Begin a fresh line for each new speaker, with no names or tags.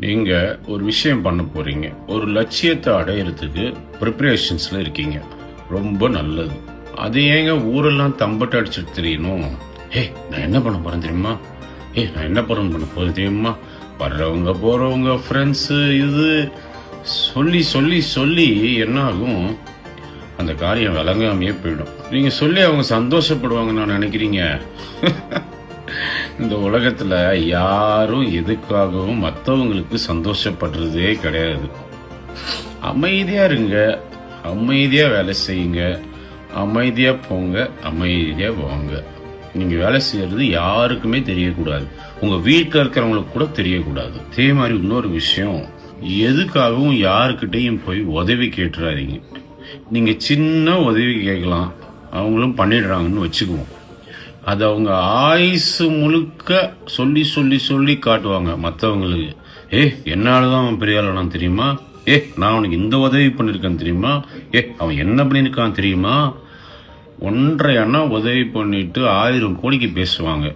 நீங்க ஒரு விஷயம் பண்ண போறீங்க. ஒரு லட்சியத்தை அடையறதுக்கு ப்ரிப்பரேஷன்ஸ்ல இருக்கீங்க. ரொம்ப நல்லது. அது ஏங்க ஊரெல்லாம் தம்பட்ட அடிச்சுட்டு தெரியணும்? நான் என்ன பண்ண போறேன் தெரியுமா? நான் என்ன பண்ண போறேன் தெரியுமா? வர்றவங்க போறவங்க ஃப்ரெண்ட்ஸு இது சொல்லி சொல்லி சொல்லி என்ன ஆகும்? அந்த காரியம் விளங்காமையே போயிடும். நீங்க சொல்லி அவங்க சந்தோஷப்படுவாங்கன்னு நான் நினைக்கிறீங்க? இந்த உலகத்துல யாரும் எதுக்காகவும் மற்றவங்களுக்கு சந்தோஷப்படுறதே கிடையாது. அமைதியா இருங்க, அமைதியா வேலை செய்யுங்க, அமைதியா போங்க, அமைதியா வாங்க. நீங்க வேலை செய்யறது யாருக்குமே தெரியக்கூடாது. உங்க வீட்டில் இருக்கிறவங்களுக்கு கூட தெரியக்கூடாது. அதே மாதிரி இன்னொரு விஷயம், எதுக்காகவும் யாருக்கிட்டையும் போய் உதவி கேட்டுறாதீங்க. நீங்க சின்ன உதவி கேட்கலாம், அவங்களும் பண்ணிடுறாங்கன்னு வச்சுக்குவோம். அது அவங்க ஆயுசு முழுக்க சொல்லி சொல்லி சொல்லி காட்டுவாங்க மற்றவங்களுக்கு. என்னாலதான் அவன் பெரிய ஆளானான் தெரியுமா? நான் அவனுக்கு இந்த உதவி பண்ணிருக்கேன் தெரியுமா? அவன் என்ன பண்ணிருக்கான் தெரியுமா? 1.5 அண்ணா உதவி பண்ணிட்டு 1000 கோடிக்கு பேசுவாங்க.